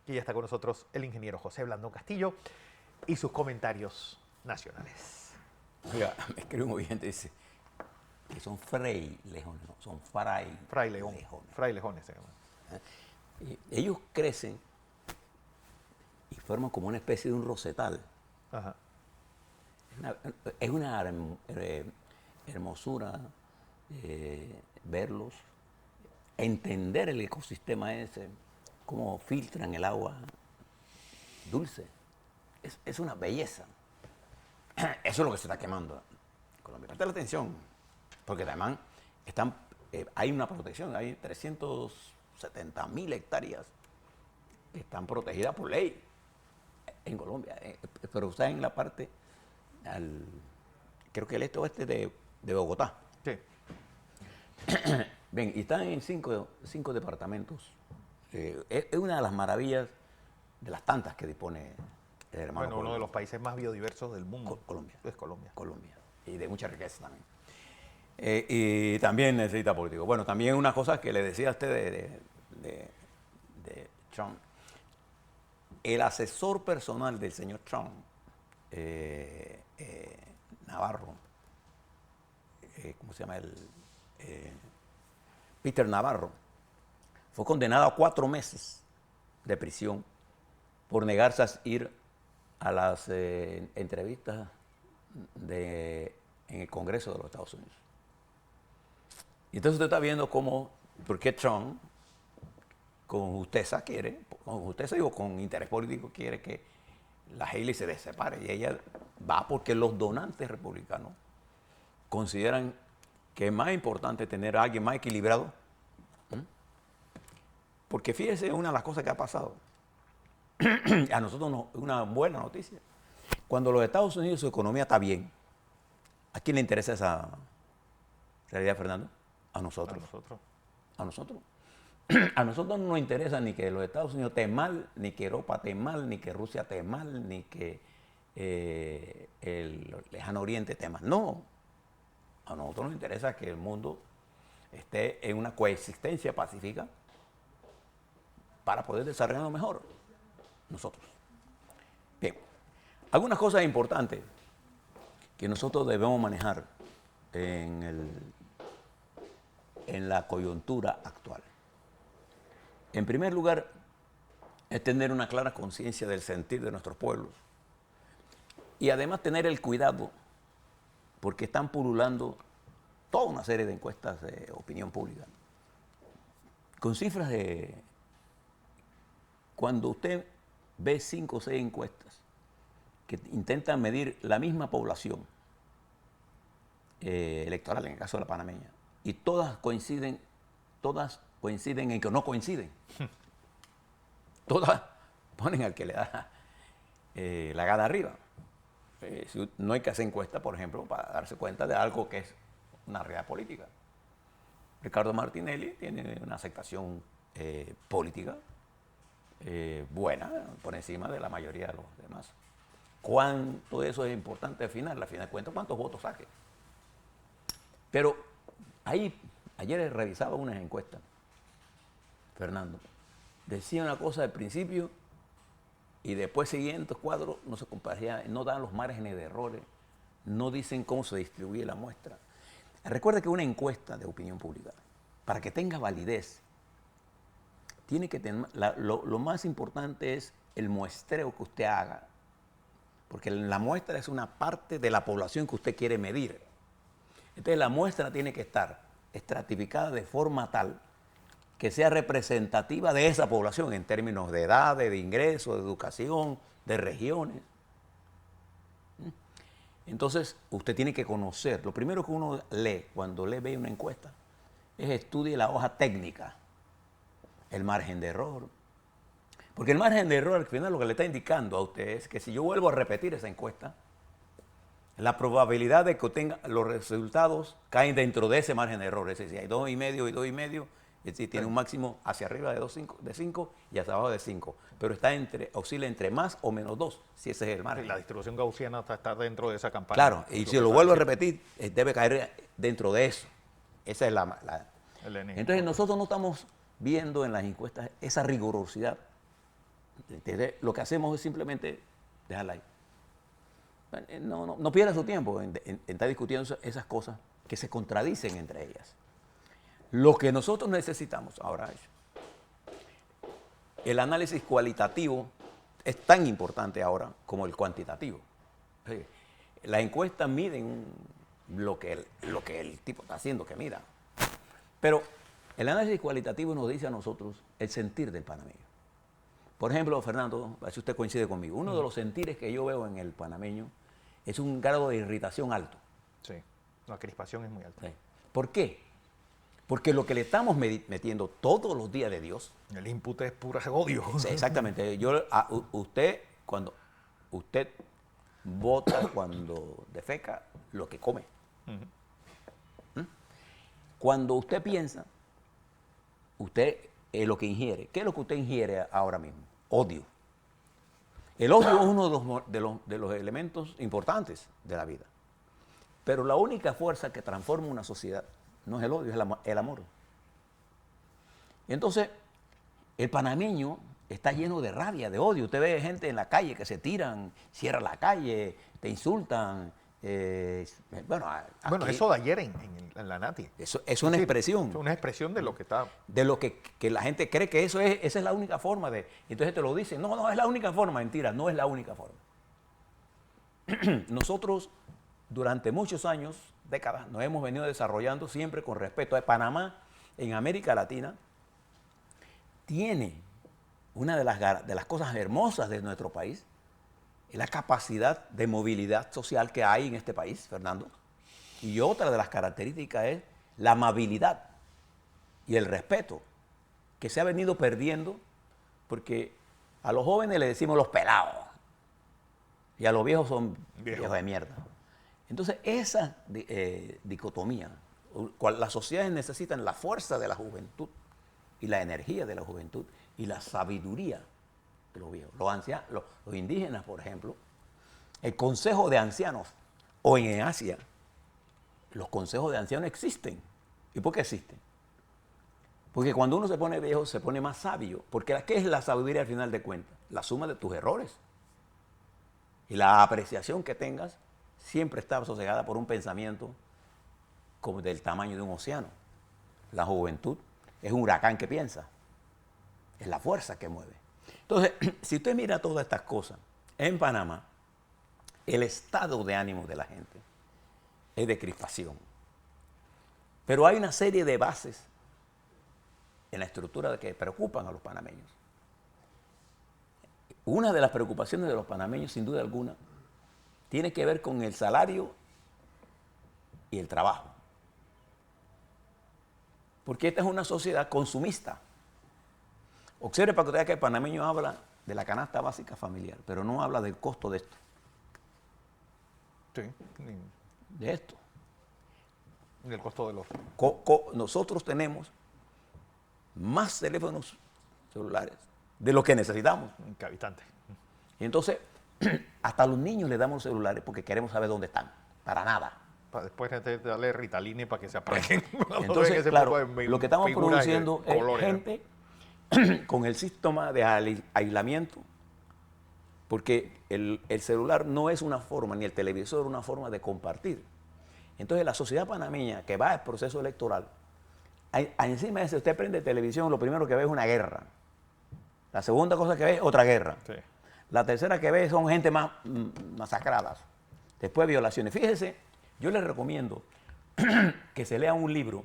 Y ya está con nosotros el ingeniero José Blandón Castillo y sus comentarios nacionales. Oiga, me escribe un oyente, dice que son frailejones, no, son frailejones. Frailejones se llama. Y ellos crecen y forman como una especie de un rosetal. Ajá. Es una hermosura verlos, entender el ecosistema ese, cómo filtran el agua dulce. Es una belleza. Eso es lo que se está quemando en Colombia. Presta la atención, porque además hay una protección, hay 370.000 hectáreas que están protegidas por ley en Colombia, pero está en la parte, creo que el este-oeste de Bogotá. Sí. Bien, y están en cinco departamentos. Es una de las maravillas de las tantas que dispone el hermano Bueno, uno Colombia. de los países más biodiversos del mundo. Colombia. Es Colombia. Colombia. Y de mucha riqueza también. Y también necesita político. Bueno, también una cosa que le decía a usted de Trump. El asesor personal del señor Trump, Navarro, ¿cómo se llama? Peter Navarro, fue condenado a 4 meses de prisión por negarse a ir a las entrevistas en el Congreso de los Estados Unidos. Y entonces usted está viendo por qué Trump, con justeza con interés político, quiere que la Haley se separe. Y ella va porque los donantes republicanos consideran que es más importante tener a alguien más equilibrado. Porque fíjese una de las cosas que ha pasado. A nosotros es una buena noticia. Cuando los Estados Unidos su economía está bien, ¿a quién le interesa esa realidad, Fernando? A nosotros. A nosotros. A nosotros. A nosotros no nos interesa ni que los Estados Unidos estén mal, ni que Europa esté mal, ni que Rusia esté mal, ni que el lejano oriente esté mal. No. A nosotros nos interesa que el mundo esté en una coexistencia pacífica para poder desarrollarlo mejor. Nosotros. Bien. Algunas cosas importantes que nosotros debemos manejar en la coyuntura actual. En primer lugar, es tener una clara conciencia del sentir de nuestros pueblos y además tener el cuidado, porque están pululando toda una serie de encuestas de opinión pública, con cifras de... Cuando usted ve 5 o 6 encuestas que intentan medir la misma población electoral, en el caso de la panameña, y todas coinciden en que no coinciden. Todas ponen al que le da la gana arriba. No hay que hacer encuesta, por ejemplo, para darse cuenta de algo que es una realidad política. Ricardo Martinelli tiene una aceptación política buena, por encima de la mayoría de los demás. ¿Cuánto de eso es importante al final? Al final de cuentas, ¿cuántos votos saque? Pero ayer revisaba unas encuestas, Fernando, decía una cosa al principio y después siguientes cuadros no se comparía, no dan los márgenes de errores, no dicen cómo se distribuye la muestra. Recuerda que una encuesta de opinión pública, para que tenga validez, tiene que tener, lo más importante es el muestreo que usted haga, porque la muestra es una parte de la población que usted quiere medir. Entonces la muestra tiene que estar estratificada de forma tal que sea representativa de esa población en términos de edad, de ingresos, de educación, de regiones. Entonces usted tiene que conocer, lo primero que uno lee cuando ve una encuesta es estudie la hoja técnica, el margen de error. Porque el margen de error al final lo que le está indicando a usted es que si yo vuelvo a repetir esa encuesta, la probabilidad de que obtenga los resultados caen dentro de ese margen de error. Es decir, hay 2,5 y 2,5, es decir, tiene un máximo hacia arriba de 5 y hacia abajo de 5. Pero oscila entre más o menos 2, si ese es el margen. La distribución gaussiana está dentro de esa campaña. Claro, y si lo vuelvo a repetir, debe caer dentro de eso. Esa es el enigma. Entonces nosotros no estamos viendo en las encuestas esa rigurosidad Entonces, lo que hacemos es simplemente dejarla ahí. No pierda su tiempo en estar discutiendo esas cosas que se contradicen entre ellas. Lo que nosotros necesitamos ahora es el análisis cualitativo es tan importante ahora como el cuantitativo. Sí. Las encuestas miden lo que el tipo está haciendo, que mira. Pero el análisis cualitativo nos dice a nosotros el sentir del panameño. Por ejemplo, Fernando, a ver si usted coincide conmigo, uno de los sentires que yo veo en el panameño es un grado de irritación alto. Sí, la crispación es muy alta. Sí. ¿Por qué? Porque lo que le estamos metiendo todos los días de Dios. El input es puro odio. Sí, exactamente. Cuando usted vota, cuando defeca, lo que come. ¿Mm? Cuando usted piensa, usted es lo que ingiere. ¿Qué es lo que usted ingiere ahora mismo? Odio. El odio es uno de los elementos importantes de la vida. Pero la única fuerza que transforma una sociedad no es el odio, es el amor. Entonces, el panameño está lleno de rabia, de odio. Usted ve gente en la calle que se tiran, cierran la calle, te insultan. Bueno, eso de ayer en la Nati. Eso es una expresión. Es una expresión de lo que está. De lo que la gente cree que esa es la única forma de. Entonces te lo dicen, no, es la única forma. Mentira, no es la única forma. Nosotros, durante muchos años, décadas, nos hemos venido desarrollando siempre con respeto. Panamá, en América Latina, tiene una de las cosas hermosas de nuestro país, es la capacidad de movilidad social que hay en este país, Fernando. Y otra de las características es la amabilidad y el respeto que se ha venido perdiendo porque a los jóvenes le decimos los pelados y a los viejos son viejos de mierda. Entonces, esa dicotomía, las sociedades necesitan la fuerza de la juventud y la energía de la juventud y la sabiduría de los viejos. Los indígenas, por ejemplo, el consejo de ancianos, o en Asia, los consejos de ancianos existen. ¿Y por qué existen? Porque cuando uno se pone viejo, se pone más sabio. Porque ¿qué es la sabiduría al final de cuentas? La suma de tus errores. Y la apreciación que tengas siempre está sosegada por un pensamiento como del tamaño de un océano. La juventud es un huracán que piensa. Es la fuerza que mueve. Entonces, si usted mira todas estas cosas, en Panamá, el estado de ánimo de la gente es de crispación. Pero hay una serie de bases en la estructura que preocupan a los panameños. Una de las preocupaciones de los panameños, sin duda alguna, tiene que ver con el salario y el trabajo. Porque esta es una sociedad consumista. Observe para que vea que el panameño habla de la canasta básica familiar, pero no habla del costo de esto. Sí. De esto. Del costo de los. Nosotros tenemos más teléfonos celulares de lo que necesitamos. Habitantes. Y entonces, hasta a los niños les damos celulares porque queremos saber dónde están. Para nada. Para después darle Ritalina para que se apaguen. Entonces, claro, lo que estamos produciendo es gente con el síntoma de aislamiento, porque el celular no es una forma, ni el televisor una forma de compartir. Entonces la sociedad panameña que va al proceso electoral, encima de eso usted prende televisión, lo primero que ve es una guerra. La segunda cosa que ve es otra guerra. Sí. La tercera que ve son gente más masacradas. Después violaciones. Fíjese, yo les recomiendo que se lea un libro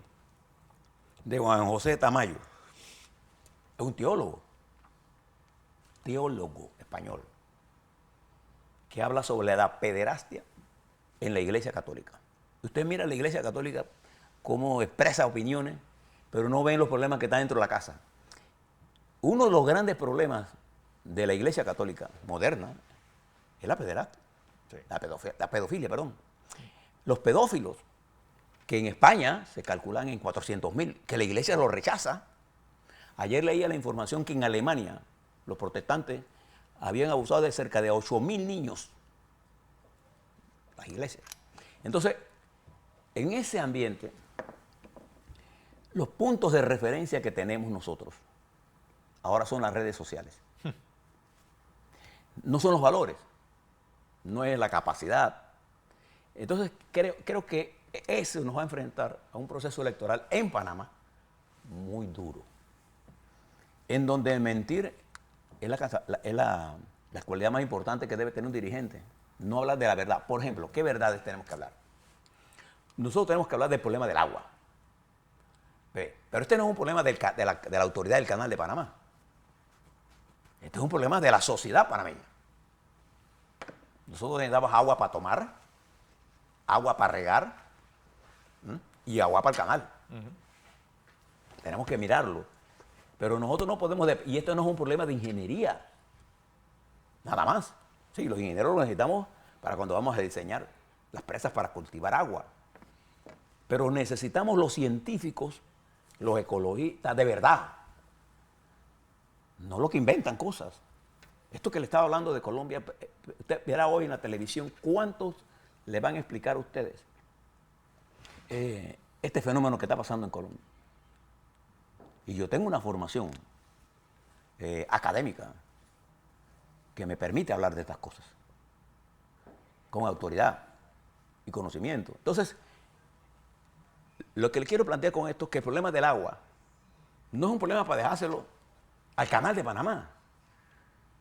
de Juan José Tamayo. Es un teólogo español, que habla sobre la pederastia en la Iglesia Católica. Usted mira la Iglesia Católica cómo expresa opiniones, pero no ven los problemas que están dentro de la casa. Uno de los grandes problemas de la Iglesia Católica moderna es la pederastia, sí. la pedofilia, perdón. Los pedófilos, que en España se calculan en 400.000, que la Iglesia los rechaza. Ayer leía la información que en Alemania los protestantes habían abusado de cerca de 8.000 niños, las iglesias. Entonces, en ese ambiente, los puntos de referencia que tenemos nosotros ahora son las redes sociales. no son los valores, no es la capacidad. Entonces, creo que eso nos va a enfrentar a un proceso electoral en Panamá muy duro, en donde mentir es la cualidad más importante que debe tener un dirigente. No hablar de la verdad. Por ejemplo, ¿qué verdades tenemos que hablar? Nosotros tenemos que hablar del problema del agua. Pero este no es un problema de la autoridad del Canal de Panamá. Este es un problema de la sociedad panameña. Nosotros necesitamos agua para tomar, agua para regar y agua para el canal. Tenemos que mirarlo. Pero nosotros no podemos... y esto no es un problema de ingeniería. Nada más. Sí, los ingenieros los necesitamos para cuando vamos a diseñar las presas para cultivar agua. Pero necesitamos los científicos, los ecologistas de verdad. No los que inventan cosas. Esto que le estaba hablando de Colombia, usted verá hoy en la televisión cuántos le van a explicar a ustedes este fenómeno que está pasando en Colombia. Y yo tengo una formación académica que me permite hablar de estas cosas con autoridad y conocimiento. Entonces, lo que le quiero plantear con esto es que el problema del agua no es un problema para dejárselo al Canal de Panamá,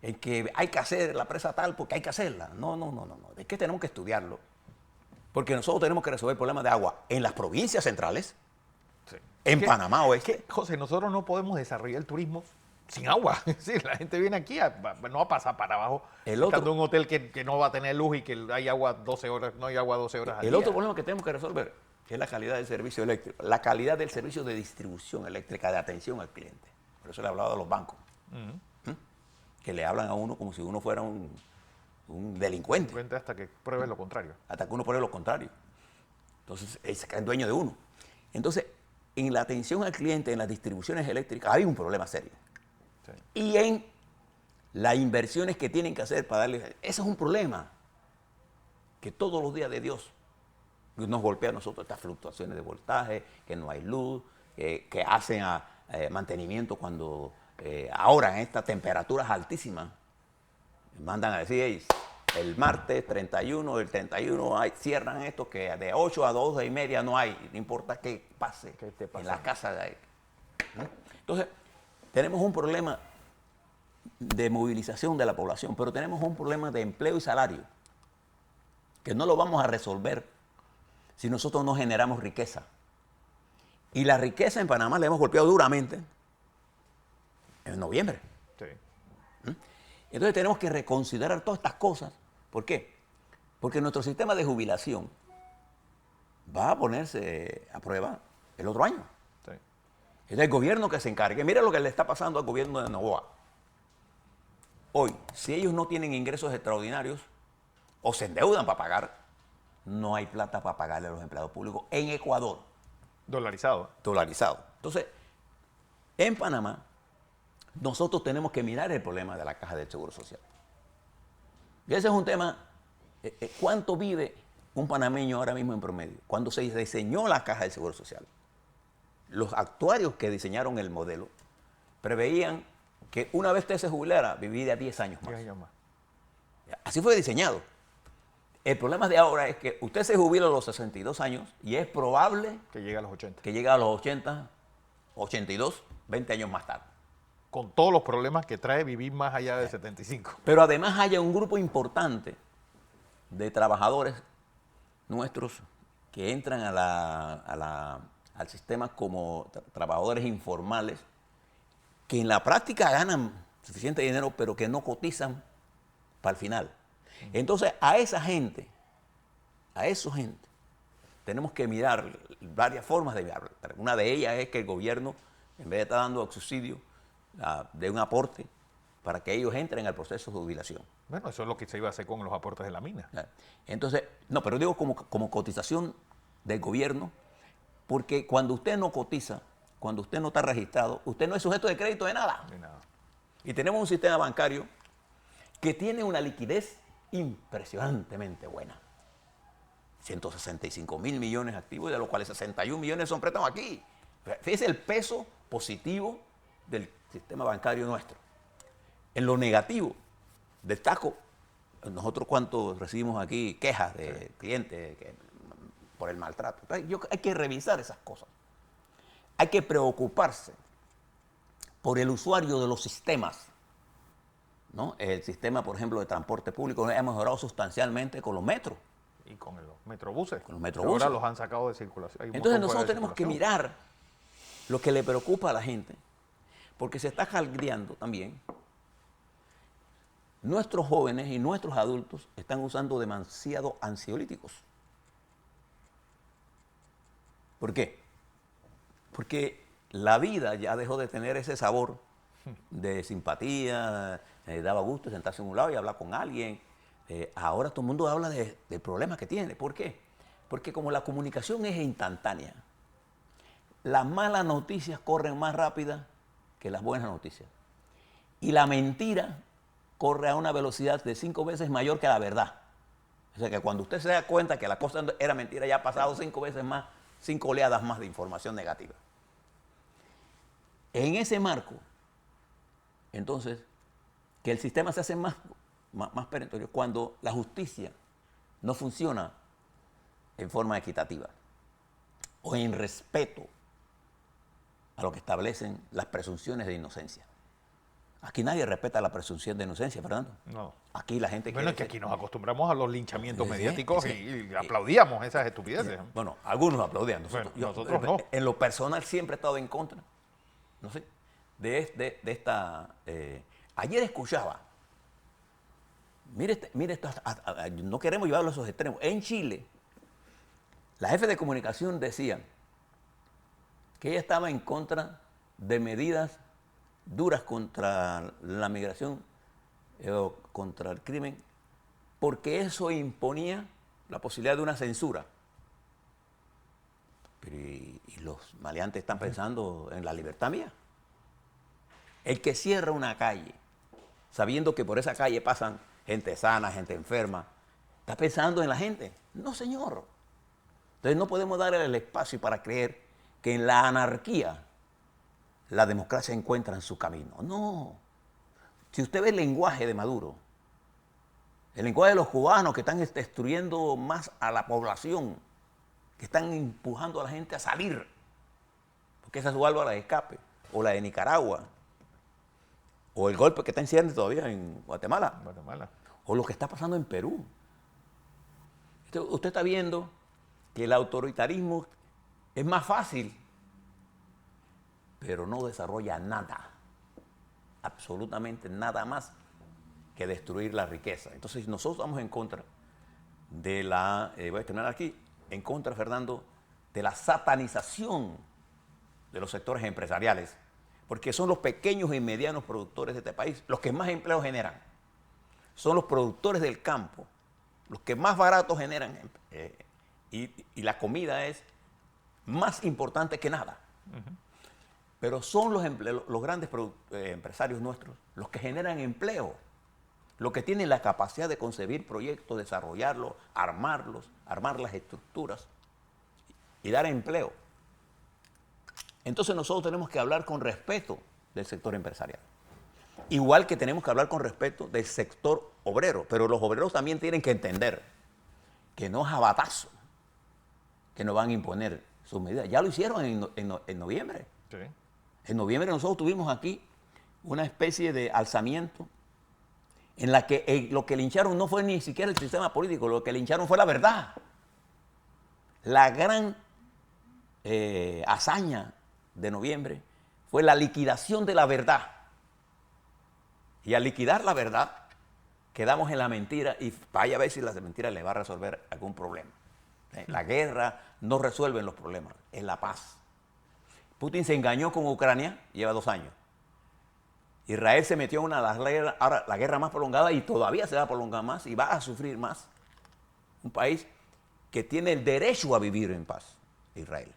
en que hay que hacer la presa tal porque hay que hacerla. No. Es que tenemos que estudiarlo. Porque nosotros tenemos que resolver el problema de agua en las provincias centrales, sí, en Panamá Oeste. José, nosotros no podemos desarrollar el turismo sin agua. Sí, la gente viene aquí no a pasar para abajo estando en un hotel que no va a tener luz y que hay agua 12 horas, no hay agua 12 horas al día. El otro problema que tenemos que resolver es la calidad del servicio eléctrico, la calidad del servicio de distribución eléctrica, de atención al cliente. Por eso le he hablado de los bancos, que le hablan a uno como si uno fuera un delincuente. Hasta que pruebes lo contrario. Hasta que uno pruebe lo contrario. Entonces, se creen dueño de uno. Entonces, en la atención al cliente, en las distribuciones eléctricas, hay un problema serio. Sí. Y en las inversiones que tienen que hacer para darle... Ese es un problema que todos los días de Dios nos golpea a nosotros, estas fluctuaciones de voltaje, que no hay luz, que hacen mantenimiento cuando ahora en estas temperaturas altísimas mandan a decir, hey, el martes 31, el 31 cierran esto, que de 8 a 12:30 no hay, no importa qué pase en la casa de ahí. Entonces, tenemos un problema de movilización de la población, pero tenemos un problema de empleo y salario, que no lo vamos a resolver si nosotros no generamos riqueza. Y la riqueza en Panamá la hemos golpeado duramente en noviembre. Sí. Entonces tenemos que reconsiderar todas estas cosas. ¿Por qué? Porque nuestro sistema de jubilación va a ponerse a prueba el otro año. Sí. Es el gobierno que se encargue. Mira lo que le está pasando al gobierno de Noboa. Hoy, si ellos no tienen ingresos extraordinarios o se endeudan para pagar, no hay plata para pagarle a los empleados públicos en Ecuador. Dolarizado. Dolarizado. Entonces, en Panamá, nosotros tenemos que mirar el problema de la caja del Seguro Social. Y ese es un tema, ¿cuánto vive un panameño ahora mismo en promedio? Cuando se diseñó la caja del Seguro Social, los actuarios que diseñaron el modelo preveían que una vez usted se jubilara, viviría 10 años más. 10 años más. Así fue diseñado. El problema de ahora es que usted se jubila a los 62 años y es probable que llegue a los 80. Que llegue a los 80, 82, 20 años más tarde. Con todos los problemas que trae vivir más allá de 75. Pero además haya un grupo importante de trabajadores nuestros que entran al sistema como trabajadores informales, que en la práctica ganan suficiente dinero, pero que no cotizan para el final. Entonces, a esa gente, tenemos que mirar varias formas de mirar. Una de ellas es que el gobierno, en vez de estar dando subsidio, de un aporte para que ellos entren al proceso de jubilación. Bueno, eso es lo que se iba a hacer con los aportes de la mina. Entonces, no, pero digo como cotización del gobierno, porque cuando usted no cotiza, cuando usted no está registrado, usted no es sujeto de crédito de nada. De nada. Y tenemos un sistema bancario que tiene una liquidez impresionantemente buena. 165.000 millones activos, de los cuales 61 millones son préstamos aquí. Fíjese el peso positivo del sistema bancario nuestro. En lo negativo, destaco, nosotros cuánto recibimos aquí quejas de clientes por el maltrato. Entonces, hay que revisar esas cosas. Hay que preocuparse por el usuario de los sistemas, ¿no? El sistema, por ejemplo, de transporte público ha mejorado sustancialmente con los metros. Y con los metrobuses. Con los metrobuses. Ahora los han sacado de circulación. Entonces nosotros tenemos que mirar lo que le preocupa a la gente, porque se está caldeando también. Nuestros jóvenes y nuestros adultos están usando demasiado ansiolíticos. ¿Por qué? Porque la vida ya dejó de tener ese sabor de simpatía, daba gusto sentarse en un lado y hablar con alguien. Ahora todo el mundo habla del problema que tiene. ¿Por qué? Porque como la comunicación es instantánea, las malas noticias corren más rápidas que las buenas noticias. Y la mentira corre a una velocidad de 5 veces mayor que la verdad. O sea que cuando usted se da cuenta que la cosa era mentira, ya ha pasado 5 veces más, 5 oleadas más de información negativa. En ese marco, entonces, que el sistema se hace más perentorio cuando la justicia no funciona en forma equitativa o en respeto a lo que establecen las presunciones de inocencia. Aquí nadie respeta la presunción de inocencia, Fernando. No. Aquí la gente Bueno, es que aquí nos acostumbramos a los linchamientos mediáticos sí. y aplaudíamos esas estupideces. Bueno, algunos aplaudían. Nosotros no. En lo personal siempre he estado en contra, no sé, de esta... ayer escuchaba, mire esto, no queremos llevarlo a esos extremos. En Chile, la jefe de comunicación decía que ella estaba en contra de medidas duras contra la migración o contra el crimen, porque eso imponía la posibilidad de una censura. Pero y los maleantes están pensando en la libertad mía. El que cierra una calle, sabiendo que por esa calle pasan gente sana, gente enferma, ¿está pensando en la gente? No, señor. Entonces no podemos darle el espacio para creer que en la anarquía la democracia encuentra en su camino. No. Si usted ve el lenguaje de Maduro, el lenguaje de los cubanos que están destruyendo más a la población, que están empujando a la gente a salir, porque esa es su válvula de escape, o la de Nicaragua, o el golpe que está incidente todavía en Guatemala, o lo que está pasando en Perú. Usted está viendo que el autoritarismo es más fácil, pero no desarrolla nada, absolutamente nada más que destruir la riqueza. Entonces nosotros estamos en contra de la, voy a terminar aquí, en contra, Fernando, de la satanización de los sectores empresariales, porque son los pequeños y medianos productores de este país los que más empleo generan. Son los productores del campo los que más barato generan y la comida es más importante que nada. Pero son los grandes empresarios nuestros los que generan empleo, los que tienen la capacidad de concebir proyectos, desarrollarlos, armar las estructuras y dar empleo. Entonces nosotros tenemos que hablar con respeto del sector empresarial. Igual que tenemos que hablar con respeto del sector obrero, pero los obreros también tienen que entender que no es a batazo que nos van a imponer sus medidas. Ya lo hicieron en noviembre. Sí. En noviembre nosotros tuvimos aquí una especie de alzamiento en la que lo que lincharon no fue ni siquiera el sistema político, lo que lincharon fue la verdad. La gran hazaña de noviembre fue la liquidación de la verdad. Y al liquidar la verdad, quedamos en la mentira y vaya a ver si la mentira le va a resolver algún problema. La guerra no resuelve los problemas, es la paz. Putin se engañó con Ucrania, lleva 2 años. Israel se metió en la guerra más prolongada y todavía se va a prolongar más y va a sufrir más. Un país que tiene el derecho a vivir en paz, Israel.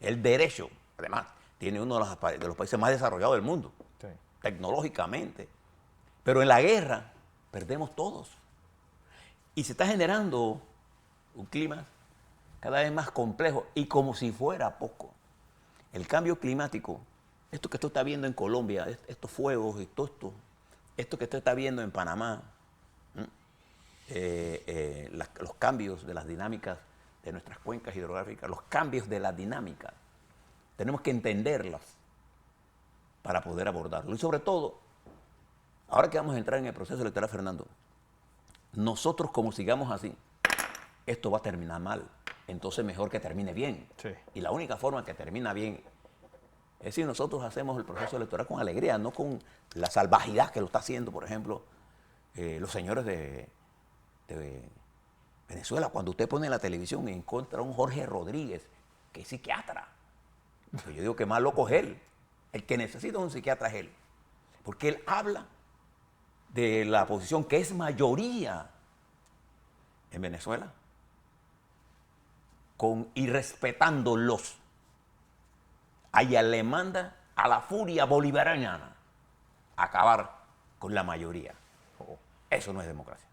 El derecho, además, tiene uno de los países más desarrollados del mundo, sí, tecnológicamente. Pero en la guerra perdemos todos. Y se está generando un clima cada vez más complejo y como si fuera poco. El cambio climático, esto que usted está viendo en Colombia, estos fuegos y todo esto, esto que usted está viendo en Panamá, los cambios de las dinámicas de nuestras cuencas hidrográficas, los cambios de la dinámica, tenemos que entenderlas para poder abordarlo. Y sobre todo, ahora que vamos a entrar en el proceso electoral, Fernando, nosotros como sigamos así, esto va a terminar mal. Entonces mejor que termine bien. Sí. Y la única forma que termina bien es si nosotros hacemos el proceso electoral con alegría, no con la salvajidad que lo está haciendo, por ejemplo, los señores de Venezuela. Cuando usted pone en la televisión y encuentra a un Jorge Rodríguez, que es psiquiatra. Pues yo digo que más loco es él. El que necesita un psiquiatra es él. Porque él habla de la oposición, que es mayoría en Venezuela, y respetándolos. A ella le manda a la furia bolivariana a acabar con la mayoría. Eso no es democracia.